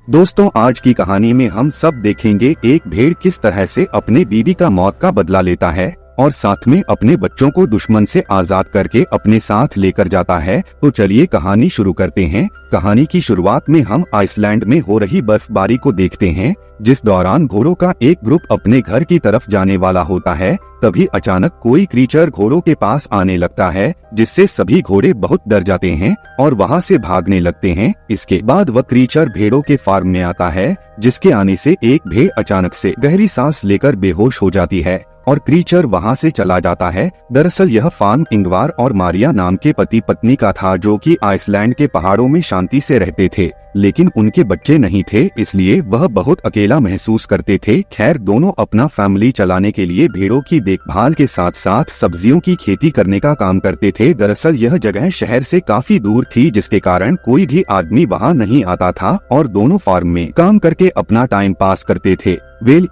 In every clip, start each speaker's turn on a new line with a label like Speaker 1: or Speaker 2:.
Speaker 1: दोस्तों, आज की कहानी में हम सब देखेंगे एक भेड़ किस तरह से अपने बीवी का मौत का बदला लेता है और साथ में अपने बच्चों को दुश्मन से आजाद करके अपने साथ लेकर जाता है। तो चलिए कहानी शुरू करते हैं। कहानी की शुरुआत में हम आइसलैंड में हो रही बर्फबारी को देखते हैं, जिस दौरान घोड़ों का एक ग्रुप अपने घर की तरफ जाने वाला होता है। तभी अचानक कोई क्रीचर घोड़ों के पास आने लगता है, जिससे सभी घोड़े बहुत डर जाते हैं और वहां से भागने लगते हैं। इसके बाद वह क्रीचर भेड़ों के फार्म में आता है, जिसके आने से एक भेड़ अचानक से गहरी सांस लेकर बेहोश हो जाती है और क्रीचर वहां से चला जाता है। दरअसल यह फार्म इंगवार और मारिया नाम के पति पत्नी का था, जो कि आइसलैंड के पहाड़ों में शांति से रहते थे, लेकिन उनके बच्चे नहीं थे, इसलिए वह बहुत अकेला महसूस करते थे। खैर, दोनों अपना फैमिली चलाने के लिए भेड़ों की देखभाल के साथ साथ सब्जियों की खेती करने का काम करते थे। दरअसल यह जगह शहर से काफी दूर थी, जिसके कारण कोई भी आदमी वहां नहीं आता था और दोनों फार्म में काम करके अपना टाइम पास करते थे।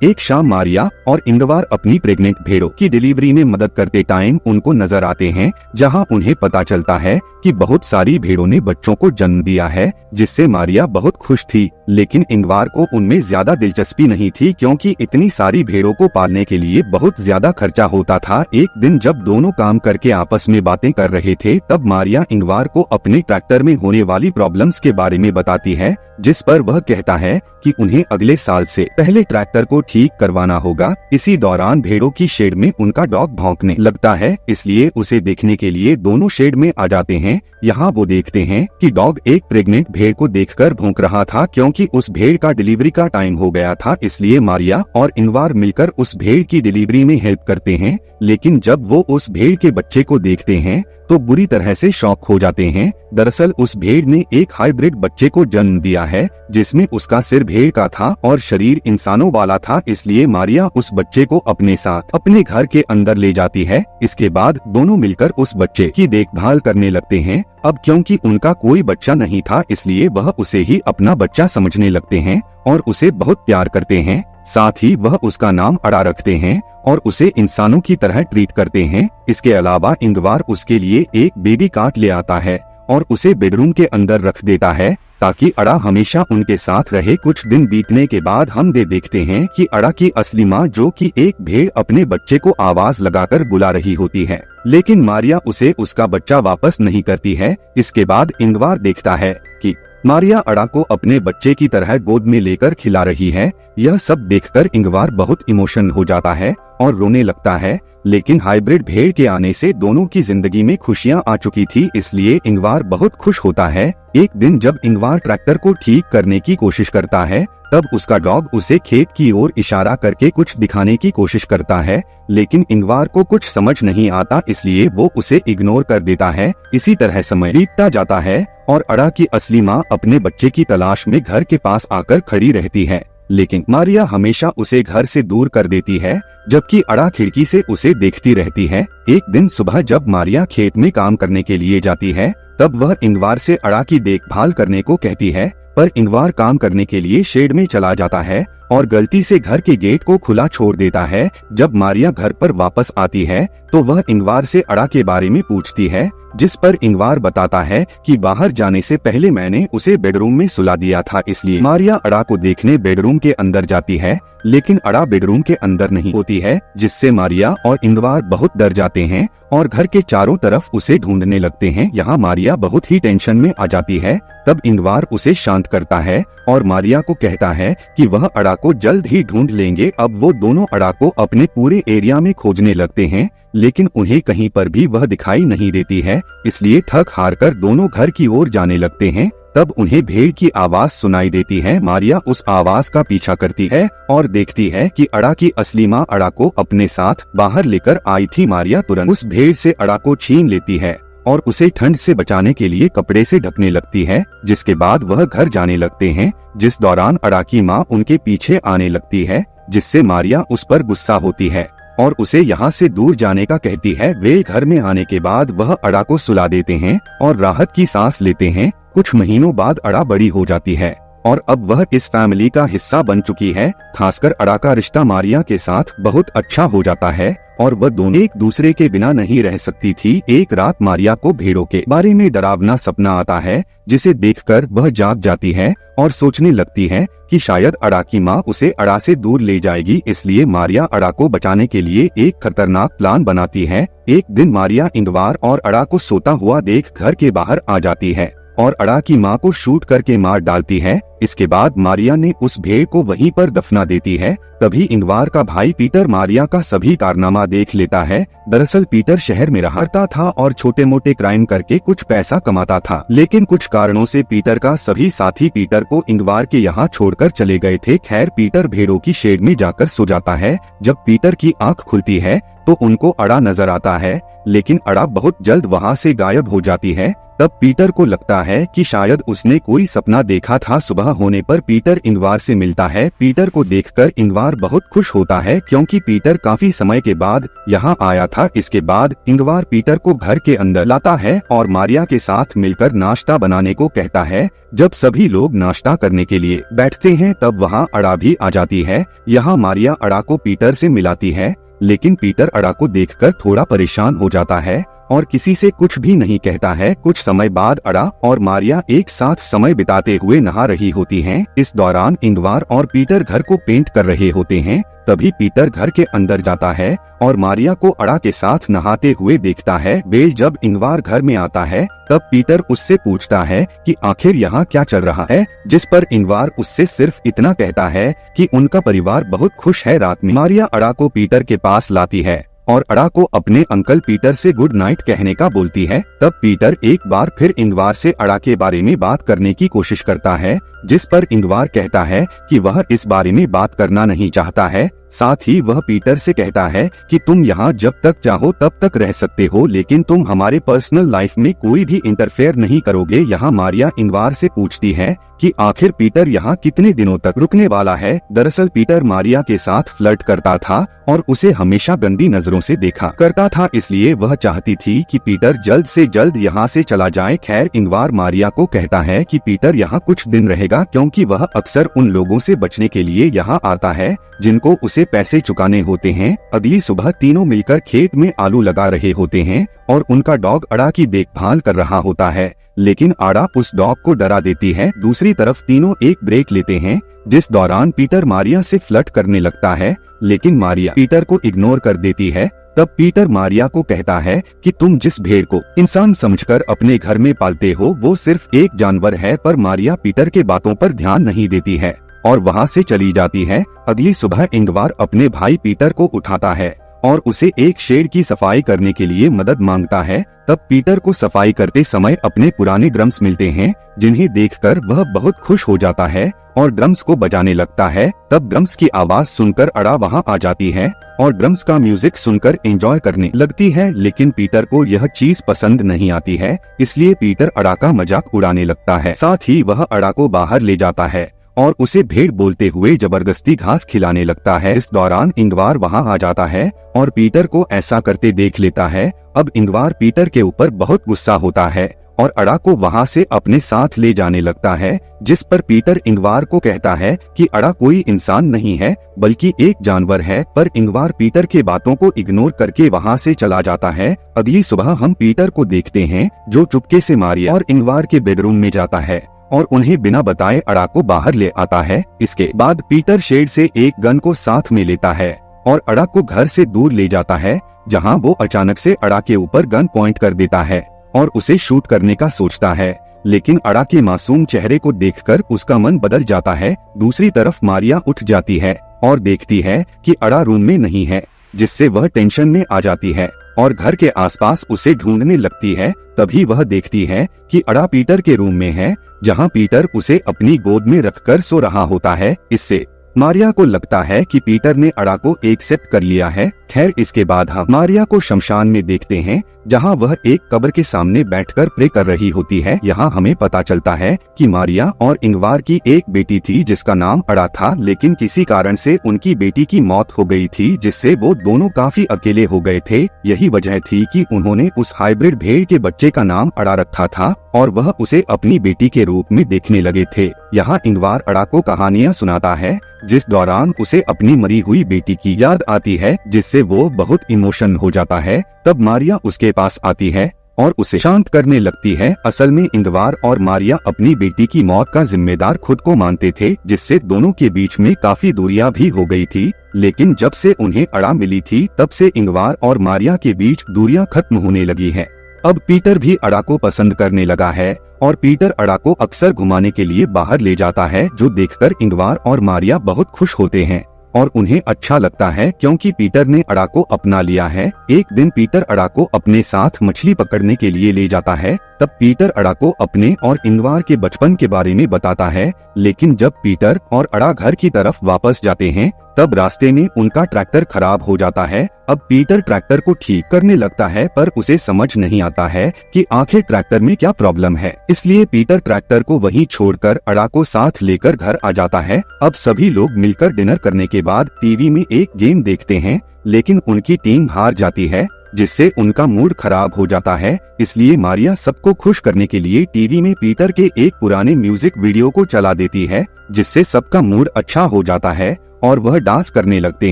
Speaker 1: एक शाम मारिया और इंगवार अपनी प्रेग्नेंट भेड़ों की डिलीवरी में मदद करते टाइम उनको नजर आते हैं, जहां उन्हें पता चलता है कि बहुत सारी भेड़ों ने बच्चों को जन्म दिया है, जिससे मारिया बहुत खुश थी। लेकिन इंगवार को उनमें ज्यादा दिलचस्पी नहीं थी, क्योंकि इतनी सारी भेड़ों को पालने के लिए बहुत ज्यादा खर्चा होता था। एक दिन जब दोनों काम करके आपस में बातें कर रहे थे, तब मारिया इंगवार को अपने ट्रैक्टर में होने वाली प्रॉब्लम्स के बारे में बताती है, जिस पर वह कहता है कि उन्हें अगले साल से पहले ट्रैक्टर को ठीक करवाना होगा। इसी दौरान भेड़ों की शेड में उनका डॉग भौंकने लगता है, इसलिए उसे देखने के लिए दोनों शेड में आ जाते हैं। यहाँ वो देखते हैं कि डॉग एक प्रेग्नेंट भेड़ को देखकर भौंक रहा था, क्योंकि उस भेड़ का डिलीवरी का टाइम हो गया था। इसलिए मारिया और इंगवार मिलकर उस भेड़ की डिलीवरी में हेल्प करते हैं। लेकिन जब वो उस भेड़ के बच्चे को देखते हैं तो बुरी तरह से शॉक हो जाते हैं। दरअसल उस भेड़ ने एक हाइब्रिड बच्चे को जन्म दिया है, जिसमें उसका सिर भेड़ का था और शरीर इंसानों वाला था। इसलिए मारिया उस बच्चे को अपने साथ अपने घर के अंदर ले जाती है। इसके बाद दोनों मिलकर उस बच्चे की देखभाल करने लगते हैं। अब क्योंकि उनका कोई बच्चा नहीं था, इसलिए वह उसे ही अपना बच्चा समझने लगते हैं और उसे बहुत प्यार करते हैं। साथ ही वह उसका नाम अड़ा रखते हैं और उसे इंसानों की तरह ट्रीट करते हैं। इसके अलावा इंगवार उसके लिए एक बेबी काट ले आता है और उसे बेडरूम के अंदर रख देता है, ताकि अड़ा हमेशा उनके साथ रहे। कुछ दिन बीतने के बाद हम देखते हैं कि अड़ा की असली माँ, जो कि एक भेड़, अपने बच्चे को आवाज लगाकर बुला रही होती है, लेकिन मारिया उसे उसका बच्चा वापस नहीं करती है। इसके बाद इंगवार देखता है कि मारिया अड़ा को अपने बच्चे की तरह गोद में लेकर खिला रही है। यह सब देखकर इंगवार बहुत इमोशनल हो जाता है और रोने लगता है। लेकिन हाइब्रिड भेड़ के आने से दोनों की जिंदगी में खुशियां आ चुकी थी, इसलिए इंगवार बहुत खुश होता है। एक दिन जब इंगवार ट्रैक्टर को ठीक करने की कोशिश करता है, तब उसका डॉग उसे खेत की ओर इशारा करके कुछ दिखाने की कोशिश करता है, लेकिन इंगवार को कुछ समझ नहीं आता, इसलिए वो उसे इग्नोर कर देता है। इसी तरह समय बीतता जाता है और अड़ा की असली माँ अपने बच्चे की तलाश में घर के पास आकर खड़ी रहती है, लेकिन मारिया हमेशा उसे घर से दूर कर देती है, जबकि अड़ा खिड़की से उसे देखती रहती है। एक दिन सुबह जब मारिया खेत में काम करने के लिए जाती है, तब वह इंगवार से अड़ा की देखभाल करने को कहती है, पर इंगवार काम करने के लिए शेड में चला जाता है और गलती से घर के गेट को खुला छोड़ देता है। जब मारिया घर पर वापस आती है तो वह इंगवार से अड़ा के बारे में पूछती है, जिस पर इंगवार बताता है कि बाहर जाने से पहले मैंने उसे बेडरूम में सुला दिया था। इसलिए मारिया अड़ा को देखने बेडरूम के अंदर जाती है, लेकिन अड़ा बेडरूम के अंदर नहीं होती है, जिससे मारिया और इंगवार बहुत डर जाते हैं और घर के चारों तरफ उसे ढूंढने लगते हैं। यहाँ मारिया बहुत ही टेंशन में आ जाती है। तब इंगवार उसे शांत करता है और मारिया को कहता है कि वह अड़ा को जल्द ही ढूंढ लेंगे। अब वो दोनों अड़ा को अपने पूरे एरिया में खोजने लगते हैं, लेकिन उन्हें कहीं पर भी वह दिखाई नहीं देती है। इसलिए थक हार कर दोनों घर की ओर जाने लगते हैं। तब उन्हें भेड़ की आवाज सुनाई देती है। मारिया उस आवाज का पीछा करती है और देखती है कि अड़ा की असली माँ अड़ा को अपने साथ बाहर लेकर आई थी। मारिया तुरंत उस भेड़ से अड़ा को छीन लेती है और उसे ठंड से बचाने के लिए कपड़े से ढकने लगती है, जिसके बाद वह घर जाने लगते हैं। जिस दौरान अड़ा की माँ उनके पीछे आने लगती है, जिससे मारिया उस पर गुस्सा होती है और उसे यहाँ से दूर जाने का कहती है। वे घर में आने के बाद वह अड़ा को सुला देते हैं और राहत की सांस लेते हैं। कुछ महीनों बाद अड़ा बड़ी हो जाती है और अब वह इस फैमिली का हिस्सा बन चुकी है। खासकर अड़ा का रिश्ता मारिया के साथ बहुत अच्छा हो जाता है और वह दोनों एक दूसरे के बिना नहीं रह सकती थी। एक रात मारिया को भेड़ों के बारे में डरावना सपना आता है, जिसे देखकर वह जाग जाती है और सोचने लगती है कि शायद अड़ा की माँ उसे अड़ा से दूर ले जाएगी। इसलिए मारिया अड़ा को बचाने के लिए एक खतरनाक प्लान बनाती है। एक दिन मारिया इंगवार और अड़ा को सोता हुआ देख घर के बाहर आ जाती है और अड़ा की माँ को शूट करके मार डालती है। इसके बाद मारिया ने उस भेड़ को वहीं पर दफना देती है। तभी इंगवार का भाई पीटर मारिया का सभी कारनामा देख लेता है। दरअसल पीटर शहर में रहता था और छोटे मोटे क्राइम करके कुछ पैसा कमाता था, लेकिन कुछ कारणों से पीटर का सभी साथी पीटर को इंगवार के यहाँ छोड़कर चले गए थे। खैर, पीटर भेड़ों की शेड में जाकर सो जाता है। जब पीटर की आंख खुलती है तो उनको अड़ा नजर आता है, लेकिन अड़ा बहुत जल्द वहाँ से गायब हो जाती है। तब पीटर को लगता है कि शायद उसने कोई सपना देखा था। सुबह होने पर पीटर इंगवार से मिलता है। पीटर को देखकर इंगवार बहुत खुश होता है, क्योंकि पीटर काफी समय के बाद यहाँ आया था। इसके बाद इंगवार पीटर को घर के अंदर लाता है और मारिया के साथ मिलकर नाश्ता बनाने को कहता है। जब सभी लोग नाश्ता करने के लिए बैठते हैं तब वहाँ अड़ा भी आ जाती है। यहाँ मारिया अड़ा को पीटर से मिलाती है, लेकिन पीटर अड़ा को देखकर थोड़ा परेशान हो जाता है और किसी से कुछ भी नहीं कहता है। कुछ समय बाद अड़ा और मारिया एक साथ समय बिताते हुए नहा रही होती हैं। इस दौरान इंगवार और पीटर घर को पेंट कर रहे होते हैं। तभी पीटर घर के अंदर जाता है और मारिया को अड़ा के साथ नहाते हुए देखता है। जब इंगवार घर में आता है तब पीटर उससे पूछता है कि आखिर यहाँ क्या चल रहा है, जिस पर इंगवार उससे सिर्फ इतना कहता है कि उनका परिवार बहुत खुश है। रात में मारिया अड़ा को पीटर के पास लाती है और अड़ा को अपने अंकल पीटर से गुड नाइट कहने का बोलती है। तब पीटर एक बार फिर इंगवार से अड़ा के बारे में बात करने की कोशिश करता है, जिस पर इंगवार कहता है कि वह इस बारे में बात करना नहीं चाहता है। साथ ही वह पीटर से कहता है कि तुम यहाँ जब तक चाहो तब तक रह सकते हो, लेकिन तुम हमारे पर्सनल लाइफ में कोई भी इंटरफेयर नहीं करोगे। यहाँ मारिया इंगवार से पूछती है कि आखिर पीटर यहाँ कितने दिनों तक रुकने वाला है। दरअसल पीटर मारिया के साथ फ्लर्ट करता था और उसे हमेशा गंदी नजरों से देखा करता था, इसलिए वह चाहती थी कि पीटर जल्द से जल्द यहाँ से चला जाए। खैर, इंगवार मारिया को कहता है कि पीटर यहाँ कुछ दिन रहेगा, क्योंकि वह अक्सर उन लोगों से बचने के लिए यहाँ आता है जिनको उसे पैसे चुकाने होते हैं। अगली सुबह तीनों मिलकर खेत में आलू लगा रहे होते हैं और उनका डॉग अड़ा की देखभाल कर रहा होता है, लेकिन अड़ा उस डॉग को डरा देती है। दूसरी तरफ तीनों एक ब्रेक लेते हैं, जिस दौरान पीटर मारिया से फ्लर्ट करने लगता है, लेकिन मारिया पीटर को इग्नोर कर देती है। तब पीटर मारिया को कहता है कि तुम जिस भेड़ को इंसान समझकर अपने घर में पालते हो वो सिर्फ एक जानवर है। पर मारिया पीटर के बातों पर ध्यान नहीं देती है और वहाँ से चली जाती है। अगली सुबह इंगवार अपने भाई पीटर को उठाता है और उसे एक शेड की सफाई करने के लिए मदद मांगता है। तब पीटर को सफाई करते समय अपने पुराने ड्रम्स मिलते हैं, जिन्हें देखकर वह बहुत खुश हो जाता है और ड्रम्स को बजाने लगता है। तब ड्रम्स की आवाज सुनकर अड़ा वहां आ जाती है और ड्रम्स का म्यूजिक सुनकर एंजॉय करने लगती है, लेकिन पीटर को यह चीज पसंद नहीं आती है, इसलिए पीटर अड़ा का मजाक उड़ाने लगता है। साथ ही वह अड़ा को बाहर ले जाता है और उसे भेड़ बोलते हुए जबरदस्ती घास खिलाने लगता है। इस दौरान इंगवार वहां आ जाता है और पीटर को ऐसा करते देख लेता है। अब इंगवार पीटर के ऊपर बहुत गुस्सा होता है और अड़ा को वहां से अपने साथ ले जाने लगता है, जिस पर पीटर इंगवार को कहता है कि अड़ा कोई इंसान नहीं है बल्कि एक जानवर है। पर इंगवार पीटर के बातों को इग्नोर करके वहां से चला जाता है। अगली सुबह हम पीटर को देखते हैं, जो चुपके से मारिया और इंगवार के बेडरूम में जाता है और उन्हें बिना बताए अड़ा को बाहर ले आता है। इसके बाद पीटर शेड से एक गन को साथ में लेता है और अड़ा को घर से दूर ले जाता है, जहां वो अचानक से अड़ा के ऊपर गन पॉइंट कर देता है और उसे शूट करने का सोचता है, लेकिन अड़ा के मासूम चेहरे को देखकर उसका मन बदल जाता है। दूसरी तरफ मारिया उठ जाती है और देखती है कि अड़ा रूम में नहीं है, जिससे वह टेंशन में आ जाती है और घर के आसपास उसे ढूंढने लगती है। तभी वह देखती है कि अड़ा पीटर के रूम में है, जहां पीटर उसे अपनी गोद में रखकर सो रहा होता है। इससे मारिया को लगता है कि पीटर ने अड़ा को एक्सेप्ट कर लिया है खैर इसके बाद हम मारिया को शमशान में देखते हैं, जहां वह एक कब्र के सामने बैठकर प्रे कर रही होती है। यहाँ हमें पता चलता है कि मारिया और इंगवार की एक बेटी थी जिसका नाम अड़ा था, लेकिन किसी कारण से उनकी बेटी की मौत हो गई थी, जिससे वो दोनों काफी अकेले हो गए थे। यही वजह थी कि उन्होंने उस हाइब्रिड भेड़ के बच्चे का नाम अड़ा रखा था और वह उसे अपनी बेटी के रूप में देखने लगे थे। यहाँ इंगवार अड़ा को कहानियाँ सुनाता है, जिस दौरान उसे अपनी मरी हुई बेटी की याद आती है, जिससे वो बहुत इमोशन हो जाता है। तब मारिया उसके पास आती है और उसे शांत करने लगती है। असल में इंगवार और मारिया अपनी बेटी की मौत का जिम्मेदार खुद को मानते थे, जिससे दोनों के बीच में काफी दूरियां भी हो गई थी। लेकिन जब से उन्हें अड़ा मिली थी, तब से इंगवार और मारिया के बीच दूरियां खत्म होने लगी है। अब पीटर भी अड़ा को पसंद करने लगा है और पीटर अड़ा को अक्सर घुमाने के लिए बाहर ले जाता है, जो देखकर इंगवार और मारिया बहुत खुश होते हैं और उन्हें अच्छा लगता है क्योंकि पीटर ने अड़ा को अपना लिया है। एक दिन पीटर अड़ा को अपने साथ मछली पकड़ने के लिए ले जाता है। तब पीटर अड़ा को अपने और इंगवार के बचपन के बारे में बताता है, लेकिन जब पीटर और अड़ा घर की तरफ वापस जाते हैं, तब रास्ते में उनका ट्रैक्टर खराब हो जाता है। अब पीटर ट्रैक्टर को ठीक करने लगता है, पर उसे समझ नहीं आता है कि आखिर ट्रैक्टर में क्या प्रॉब्लम है। इसलिए पीटर ट्रैक्टर को वहीं छोड़कर अड़ा को साथ लेकर घर आ जाता है। अब सभी लोग मिलकर डिनर करने के बाद टीवी में एक गेम देखते हैं, लेकिन उनकी टीम हार जाती है, जिससे उनका मूड खराब हो जाता है। इसलिए मारिया सबको खुश करने के लिए टीवी में पीटर के एक पुराने म्यूजिक वीडियो को चला देती है, जिससे सबका मूड अच्छा हो जाता है और वह डांस करने लगते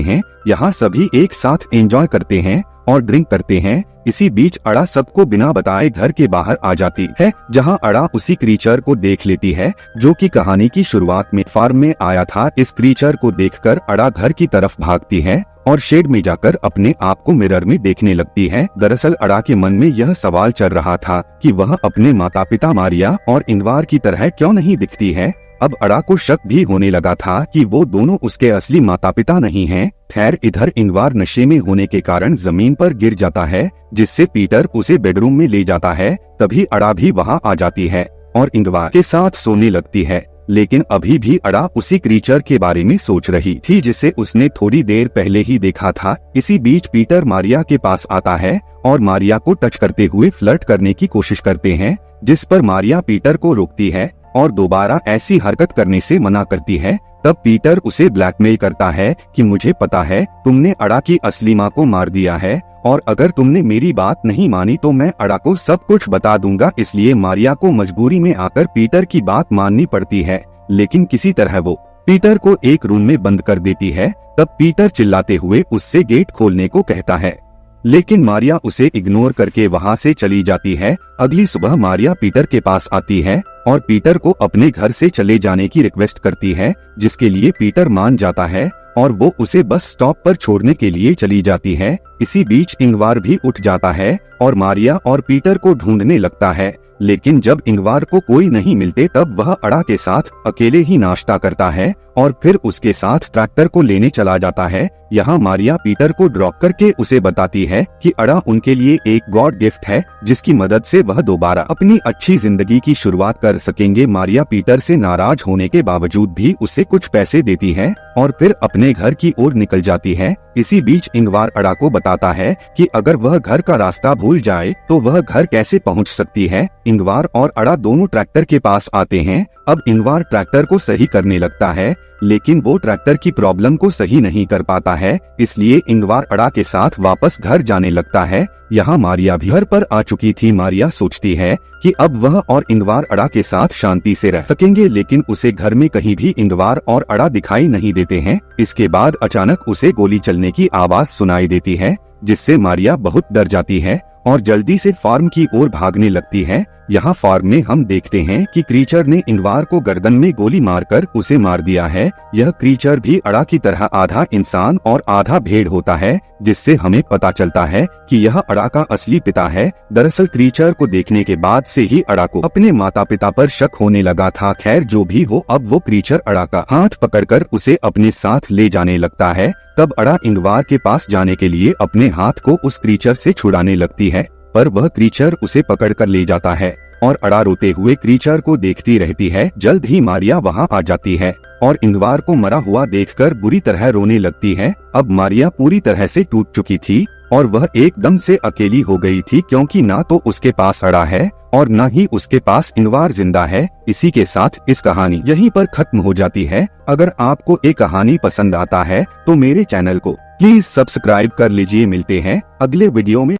Speaker 1: हैं। यहाँ सभी एक साथ एंजॉय करते हैं और ड्रिंक करते हैं। इसी बीच अड़ा सबको बिना बताए घर के बाहर आ जाती है, जहाँ अड़ा उसी क्रीचर को देख लेती है जो कि कहानी की शुरुआत में फार्म में आया था। इस क्रीचर को देखकर अड़ा घर की तरफ भागती है और शेड में जाकर अपने आप को मिरर में देखने लगती है। दरअसल अड़ा के मन में यह सवाल चल रहा था कि वह अपने माता पिता मारिया और इंगवार की तरह क्यों नहीं दिखती है। अब अड़ा को शक भी होने लगा था कि वो दोनों उसके असली माता पिता नहीं हैं। खैर इधर इंगवार नशे में होने के कारण जमीन पर गिर जाता है, जिससे पीटर उसे बेडरूम में ले जाता है। तभी अड़ा भी वहाँ आ जाती है और इंगवार के साथ सोने लगती है, लेकिन अभी भी अड़ा उसी क्रीचर के बारे में सोच रही थी जिसे उसने थोड़ी देर पहले ही देखा था। इसी बीच पीटर मारिया के पास आता है और मारिया को टच करते हुए फ्लर्ट करने की कोशिश करते हैं, जिस पर मारिया पीटर को रोकती है और दोबारा ऐसी हरकत करने से मना करती है। तब पीटर उसे ब्लैकमेल करता है कि मुझे पता है तुमने अड़ा की असली माँ को मार दिया है और अगर तुमने मेरी बात नहीं मानी तो मैं अड़ा को सब कुछ बता दूंगा। इसलिए मारिया को मजबूरी में आकर पीटर की बात माननी पड़ती है, लेकिन किसी तरह वो पीटर को एक रूम में बंद कर देती है। तब पीटर चिल्लाते हुए उससे गेट खोलने को कहता है, लेकिन मारिया उसे इग्नोर करके वहाँ से चली जाती है। अगली सुबह मारिया पीटर के पास आती है और पीटर को अपने घर से चले जाने की रिक्वेस्ट करती है, जिसके लिए पीटर मान जाता है और वो उसे बस स्टॉप पर छोड़ने के लिए चली जाती है। इसी बीच इंगवार भी उठ जाता है और मारिया और पीटर को ढूंढने लगता है, लेकिन जब इंगवार को कोई नहीं मिलते तब वह अड़ा के साथ अकेले ही नाश्ता करता है और फिर उसके साथ ट्रैक्टर को लेने चला जाता है। यहाँ मारिया पीटर को ड्रॉप करके उसे बताती है कि अड़ा उनके लिए एक गॉड गिफ्ट है, जिसकी मदद से वह दोबारा अपनी अच्छी जिंदगी की शुरुआत कर सकेंगे। मारिया पीटर से नाराज होने के बावजूद भी उसे कुछ पैसे देती है और फिर अपने घर की ओर निकल जाती है। इसी बीच इंगवार अड़ा को बताता है कि अगर वह घर का रास्ता भूल जाए तो वह घर कैसे पहुंच सकती है। इंगवार और अड़ा दोनों ट्रैक्टर के पास आते हैं। अब इंगवार ट्रैक्टर को सही करने लगता है, लेकिन वो ट्रैक्टर की प्रॉब्लम को सही नहीं कर पाता है, इसलिए इंगवार अड़ा के साथ वापस घर जाने लगता है। यहाँ मारिया भी घर पर आ चुकी थी। मारिया सोचती है कि अब वह और इंगवार अड़ा के साथ शांति से रह सकेंगे, लेकिन उसे घर में कहीं भी इंगवार और अड़ा दिखाई नहीं देते हैं। इसके बाद अचानक उसे गोली चलने की आवाज सुनाई देती है, जिससे मारिया बहुत डर जाती है और जल्दी से फार्म की ओर भागने लगती है। यहाँ फार्म में हम देखते हैं कि क्रीचर ने इंगवार को गर्दन में गोली मारकर उसे मार दिया है। यह क्रीचर भी अड़ा की तरह आधा इंसान और आधा भेड़ होता है, जिससे हमें पता चलता है कि यह अड़ा का असली पिता है। दरअसल क्रीचर को देखने के बाद से ही अड़ा को अपने माता पिता पर शक होने लगा था। खैर जो भी हो, अब वो क्रीचर अड़ा का हाथ पकड़कर उसे अपने साथ ले जाने लगता है। तब अड़ा इंगवार के पास जाने के लिए अपने हाथ को उस क्रीचर से छुड़ाने लगती है, पर वह क्रीचर उसे पकड़कर ले जाता है और अड़ा रोते हुए क्रीचर को देखती रहती है। जल्द ही मारिया वहाँ आ जाती है और इंगवार को मरा हुआ देखकर बुरी तरह रोने लगती है। अब मारिया पूरी तरह से टूट चुकी थी और वह एकदम से अकेली हो गई थी, क्योंकि ना तो उसके पास अड़ा है और न ही उसके पास इंगवार जिंदा है। इसी के साथ इस कहानी यहीं पर खत्म हो जाती है। अगर आपको ये कहानी पसंद आता है तो मेरे चैनल को प्लीज सब्सक्राइब कर लीजिए। मिलते हैं अगले वीडियो में।